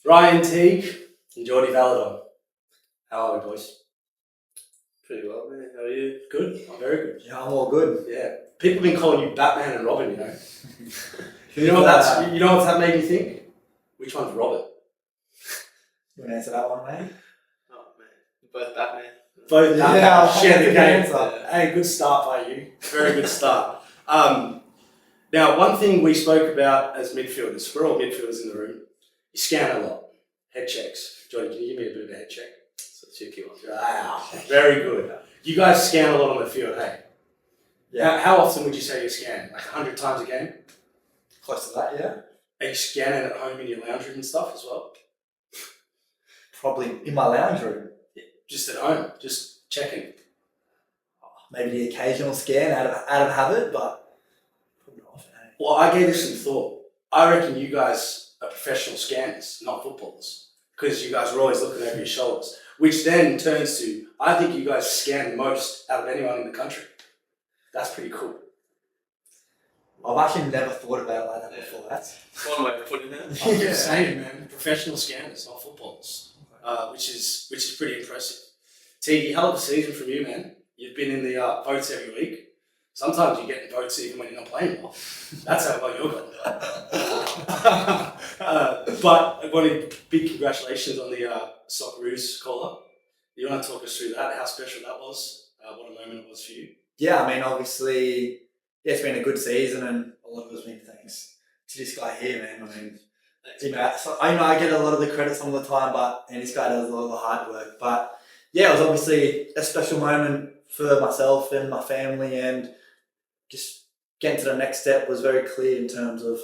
Ryan, Teague, and Jordi, Valadon. How are we, boys? Pretty well, man. How are you? Good. I'm very good. Yeah, I'm all good. Yeah. People have been calling you Batman and Robin, you know. You know what that made me think? Which one's Robin? You want to answer that one, mate? Oh, man. Both Batman. Both Batman. Yeah, Share the good game. answer. Hey, good start by you. Very good start. Now, one thing we spoke about as midfielders, we're all midfielders in the room. You scan a lot. Head checks. Jordan, can you give me a bit of a head check? So it's a cheeky one. Wow. Very good. You guys scan a lot on the field, hey? Yeah. How often would you say you scan? Like 100 times a game? Close to that, yeah. Are you scanning at home in your lounge room and stuff as well? Probably in my lounge room. Just at home, just checking. Maybe the occasional scan out of habit, but probably not often. Eh? Well, I gave this some thought. I reckon you guys are professional scanners, not footballers, because you guys are always looking over your shoulders, which then turns to, I think you guys scan the most out of anyone in the country. That's pretty cool. I've actually never thought about it like that before. That's One way of putting it. I'm just saying, man, professional scanners, not footballers, which is pretty impressive. Teague, hell of a season from you, man. You've been in the votes every week. Sometimes you get in votes even when you're not playing well. That's how well you're going. But I wanted big congratulations on the Socceroos call-up. You want to talk us through that, how special that was, what a moment it was for you? yeah. I mean, obviously, yeah, it's been a good season, and a lot of it's been thanks to this guy here, man. I mean, you know, so I get a lot of the credit some of the time, and this guy does a lot of the hard work. But yeah, it was obviously a special moment for myself and my family, and just getting to the next step was very clear in terms of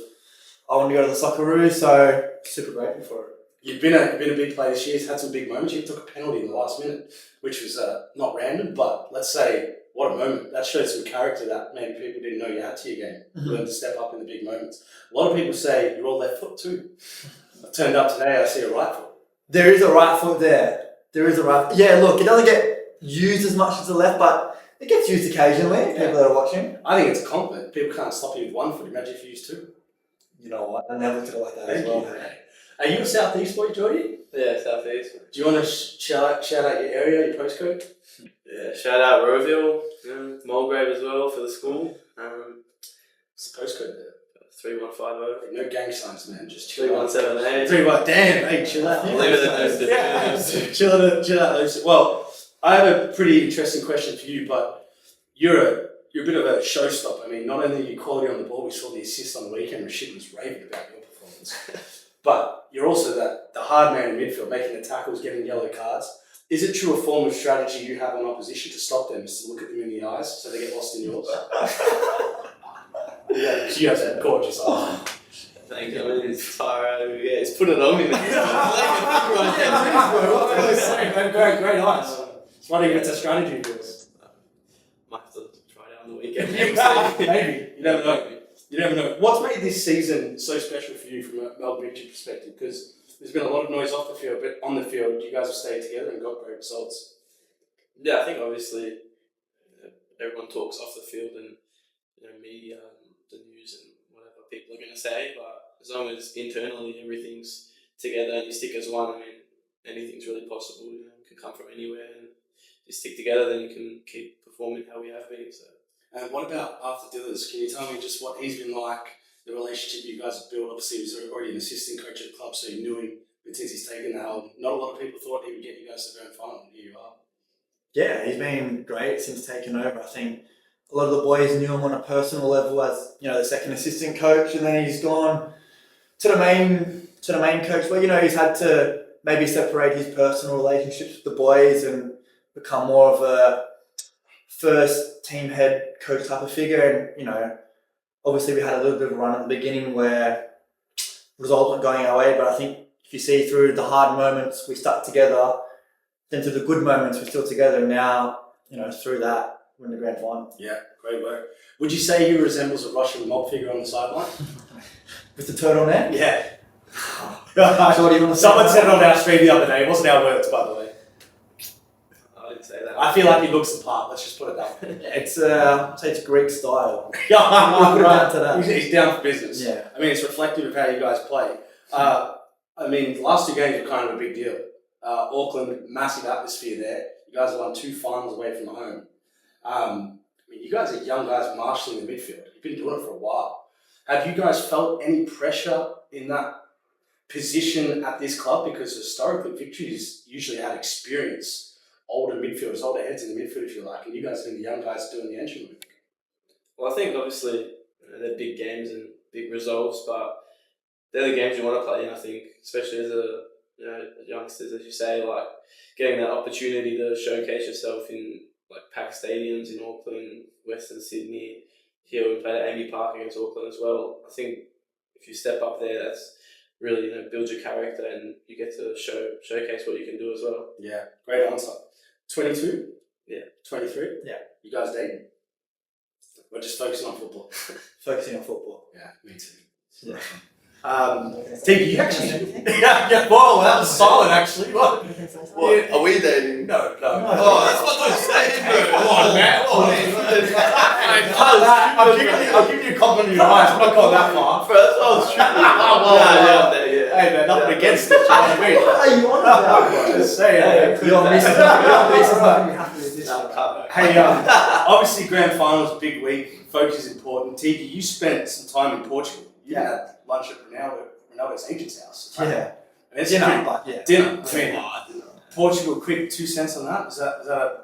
I want to go to the Socceroos, so super grateful for it. You've been a big player this year, had some big moments. You took a penalty in the last minute, which was not random, but let's say, what a moment. That showed some character that maybe people didn't know you had to your game. You learned to step up in the big moments. A lot of people say you're all left foot too. I turned up today, I see a right foot. There is a right foot there. There is a right. Yeah, look, it doesn't get used as much as the left, but it gets used occasionally. People that are watching. I think it's a compliment. People can't stop you with one foot. Imagine if you used two. You know what? I never looked at it like that as Thank well. you. Are you a South East boy, Jordi? Yeah, South East. Do you want to shout out your area, your postcode? Yeah, shout out Rowville, Mulgrave as well for the school. What's the postcode there? 3150. No gang signs, man. Just chill out. 3178. 31. Damn, hey, chill out. I'll leave it at those two. Chill out. Well, I have a pretty interesting question for you, but you're a bit of a showstopper. I mean, not only are you quality on the ball, we saw the assist on the weekend. Rashid was raving about your performance. But you're also the hard man in midfield, making the tackles, getting yellow cards. Is it true a form of strategy you have on opposition to stop them is to look at them in the eyes so they get lost in yours? Yeah, you have that gorgeous eyes. Thank you. I mean, it's Tyro. Yeah, it's put it on me, man. Great eyes. It's why do you get that strategy of yours? Might have to try it out on the weekend. Maybe. You never know. You never know. What's made this season so special for you from a Melbourne perspective? Because there's been a lot of noise off the field, but on the field, you guys have stayed together and got great results. Yeah, I think obviously everyone talks off the field and media, the news and whatever people are going to say, but as long as internally everything's together and you stick as one, I mean, anything's really possible. You can come from anywhere and you stick together, then you can keep performing how we have been. So. And what about after Diles? Can you tell me just what he's been like, the relationship you guys have built? Obviously, he was already an assistant coach at the club, so you knew him. But since he's taken the helm, not a lot of people thought he would get you guys to the grand final. Here you are. Yeah, he's been great since taking over. I think a lot of the boys knew him on a personal level as the second assistant coach, and then he's gone to the main coach. Well, he's had to maybe separate his personal relationships with the boys and become more of a first team head coach type of figure. And obviously we had a little bit of a run at the beginning where results weren't going our way, but I think if you see through the hard moments we stuck together, then through the good moments we're still together. And now through that we're in the grand final. Yeah, great work. Would you say he resembles a Russian mob figure on the sideline? With the turtleneck? Yeah. So what do you want to say? Someone said it on our stream the other day. It wasn't our words, by the way. I didn't say that. I feel like he looks the part. Let's just put it that way. It's I'd say it's Greek style. I'll put it down to that. He's down for business. Yeah. I mean, it's reflective of how you guys play. I mean, the last 2 games were kind of a big deal. Auckland, massive atmosphere there. You guys won 2 finals away from home. I mean, you guys are young guys marshalling the midfield. You've been doing it for a while. Have you guys felt any pressure in that position at this club? Because historically, Victory's usually had experience, older midfielders, older heads in the midfield, if you like, and you guys are the young guys doing the engine room. Well, I think obviously they're big games and big results, but they're the games you want to play in. I think, especially as youngsters, as you say, like getting that opportunity to showcase yourself in like packed stadiums in Auckland, Western Sydney. Here we played at Amy Park against Auckland as well. I think if you step up there, that's really builds your character and you get to showcase what you can do as well. Yeah, great answer. 22? Yeah. 23? Yeah. You guys dating? We're just focusing on football. Focusing on football. Yeah, me too. Yeah. Teague, you actually... yeah, whoa, that was solid actually. What? What? Are we dating? No. Oh, that's what I'm saying, bro. Come on, man. I'll give you a compliment in your eyes. I'm not going that far. First, I was tripping. Yeah. Hey, man, nothing against it. You know what I mean? What are you on about? Just saying. You're missing something happy with this. Hey, obviously, grand finals, big week. Focus is important. Teague, you spent some time in Portugal. You had lunch at Ronaldo's agent's house. Yeah. And it's Dinner, but yeah. Dinner. I mean, Portugal, quick 2 cents on that. Is that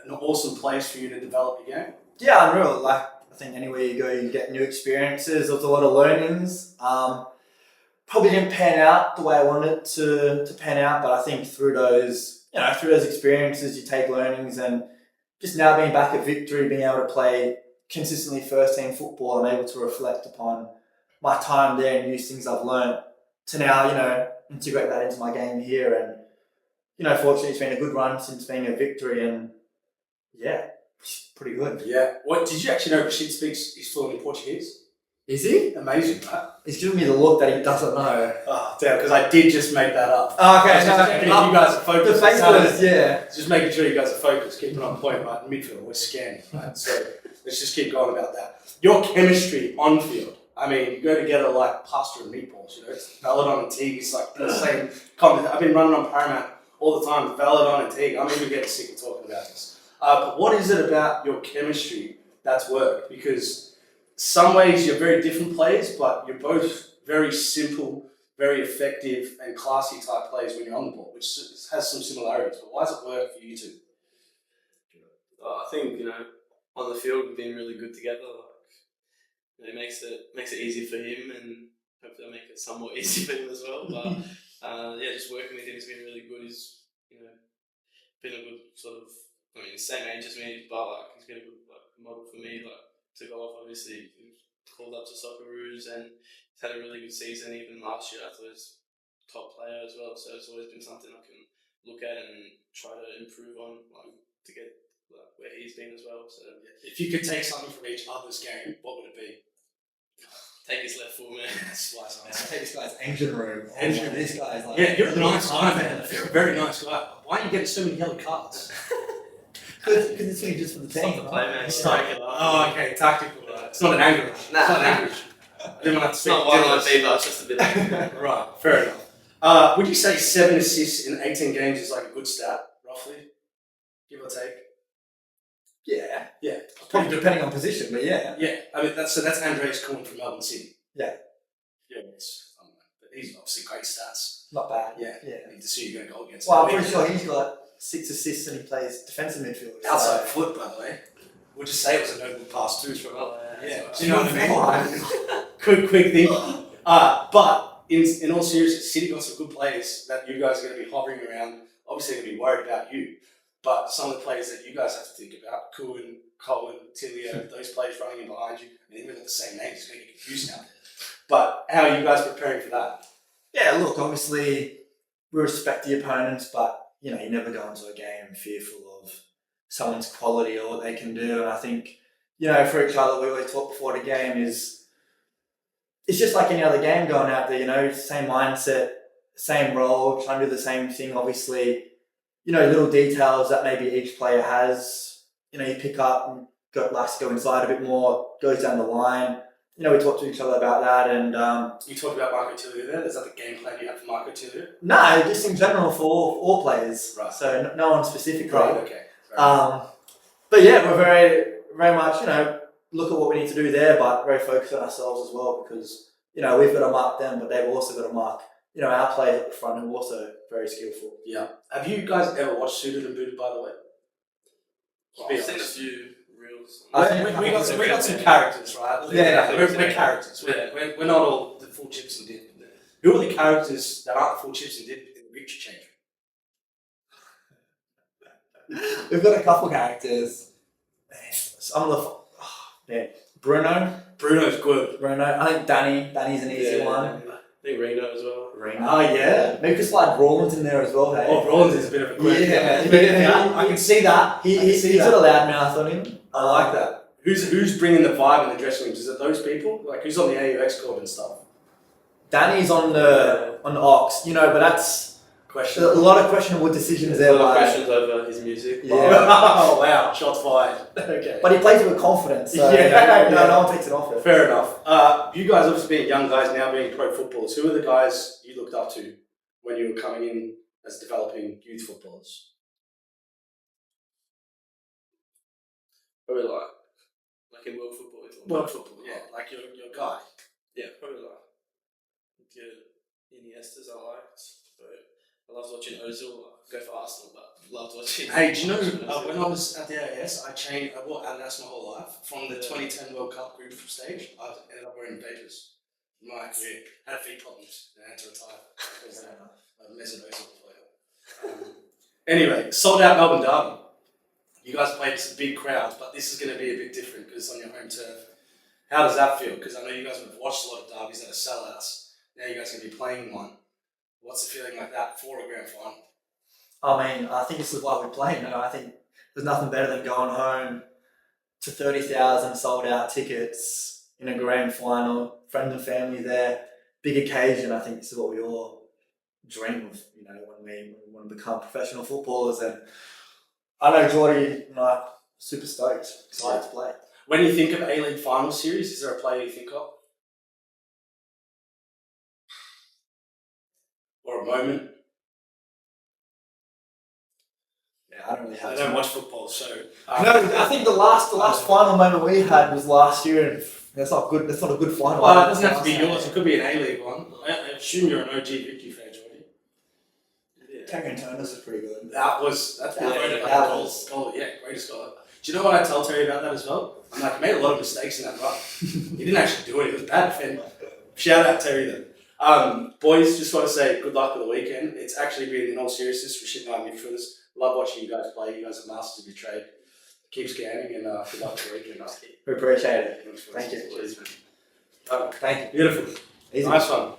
an awesome place for you to develop your game? Yeah, unreal. Like, I think anywhere you go, you get new experiences. There's a lot of learnings. Probably didn't pan out the way I wanted it to pan out, but I think through those experiences, you take learnings, and just now being back at Victory, being able to play consistently first team football, I'm able to reflect upon my time there and use things I've learned to now, integrate that into my game here. And, fortunately, it's been a good run since being at Victory, and yeah, it's pretty good. Yeah. What did you actually know Rashid speaks? He's fluent in Portuguese. Is he? Amazing, right? He's giving me the look that he doesn't know. Oh, damn! Because I did just make that up. Oh, okay, Just checking if you guys are focused. The faceless, yeah. Just making sure you guys are focused, keeping on point, right? Midfield, we're scanning, right? So let's just keep going about that. Your chemistry on field. I mean, you go together like pasta and meatballs, It's Valadon and Teague is like the same comment. I've been running on Paramount all the time, Valadon and Teague. I'm even getting sick of talking about this. But what is it about your chemistry that's worked? Because some ways you're very different players, but you're both very simple, very effective and classy type players when you're on the ball, which has some similarities. But why does it work for you two? I think on the field we've been really good together. It makes it easy for him, and hopefully I make it somewhat easy for him as well. But just working with him has been really good. He's been a good sort of, same age as me, but he's been a good model for me. To go off, obviously, he was called up to Socceroos and he's had a really good season. Even last year, I thought he was top player as well. So it's always been something I can look at and try to improve on, to get where he's been as well. So if you could take something from each other's game, what would it be? Take his left foot, man. Take this guy's engine room. This guy's like... Yeah, you're a nice guy, man. You're a very nice guy. Why are you getting so many yellow cards? Because it's really just for the team. Play, man. Oh, okay, tactical. It's not an anger rush. Nah. It's not an anger rush. I didn't want to speak. It's not one on fever, it's just a bit. Right, fair enough. Would you say 7 assists in 18 games is like a good stat, roughly? Give or take? Yeah. Probably depending on position, but yeah. Yeah, I mean, that's Andreas Kuhn from Melbourne City. Yeah. Yeah, but he's obviously great stats. Not bad. Yeah. I need to see you go goal against Well, him. I'm pretty sure he's got 6 assists and he plays defensive midfield. Outside foot, by the way. We'll just say it was a noble pass too from Yeah. Do you know what I mean? quick thing. But in all seriousness, City got some good players that you guys are going to be hovering around. Obviously, they're going to be worried about you. But some of the players that you guys have to think about, Kuhn, Colin, Tilio, those players running in behind you, and even got the same names, it's going to get confused now. But how are you guys preparing for that? Yeah, look, obviously, we respect the opponents, but, you never go into a game fearful of someone's quality or what they can do. And I think, for each other, we always talk before the game it's just like any other game going out there, same mindset, same role, trying to do the same thing, obviously. Little details that maybe each player has, you pick up and likes to go inside a bit more, goes down the line. we talked to each other about that, and You talked about Marco Tilio there. Is that the game plan you have for Marco Tilio? no, just in general for all players. Right. So no one specifically. Okay. But yeah, we're very much, look at what we need to do there, but very focused on ourselves as well, because, we've got to mark them, but they've also got to mark, our players at the front who are also very skillful. Yeah. Have you guys ever watched Suited and Booted, by the way? I've seen a few reels. We got some characters, right? Yeah. We're characters. We're not all the full chips and dip. Who are the characters that aren't full chips and dip in the Richard change? We've got a couple characters. Some of Bruno. Bruno's good. Bruno. I think Danny's an easy one. I think Reno as well. Oh, yeah. Maybe we could slide Rawlins in there as well, hey? Oh, Rollins is a bit of a quick. Yeah. I can see that. He's got a loud mouth on him. I like that. Who's bringing the vibe in the dressing rooms? Is it those people? Like, who's on the AUX court and stuff? Danny's on the Ox, but that's Question. a lot of questionable decisions there. A lot of Like, questions over his music. Yeah. Oh, wow. Shots fired. Okay. but he plays with confidence, so Yeah. no one takes it off him. Fair enough. You guys obviously being young guys now being pro footballers, who are the guys you looked up to when you were coming in as developing youth footballers? Probably like in world football. World football, yeah. Like your guy. Yeah, probably Iniesta's I liked, but I loved watching Ozil. Go for Arsenal, but loved watching. Hey, do you know when I was at the AIS, I changed. And that's my whole life. From the 2010 World Cup group stage, I ended up wearing Vapors. My career had feet problems and I had to retire because I measured Ozil player. Anyway, sold out Melbourne derby. You guys played some big crowds, but this is going to be a bit different because it's on your home turf. How does that feel? Because I know you guys have watched a lot of derbies that are sellouts. Now you guys are going to be playing one. What's the feeling like that for a grand final? I think this is why we play. I think there's nothing better than going home to 30,000 sold out tickets in a grand final, friends and family there, big occasion. I think this is what we all dream of, when we want to become professional footballers. And I know Jordi and I super stoked, excited to play. When you think of A-League final series, is there a player you think of? Or a moment? Yeah, I don't really have. I don't watch football, so. No, I think the last final moment we had was last year, and that's not good. That's not a good final. Well, it doesn't have to be yours. It could be an A-League one. I assume you're an OG Vicky fan, Jordi. Yeah. Terry and Turner's is pretty good. That's greatest goal. Do you know what I tell Terry about that as well? I'm like, he made a lot of mistakes in that run. He didn't actually do it. It was bad defending. Shout out Terry then. Boys, just want to say good luck for the weekend. It's actually been, in all seriousness, for shitting our midfielders. Love watching you guys play. You guys are masters of your trade. Keep scanning and good luck for the weekend. We appreciate it. Thank you. Cheers, man. Thank you. Beautiful. Easy. Nice one.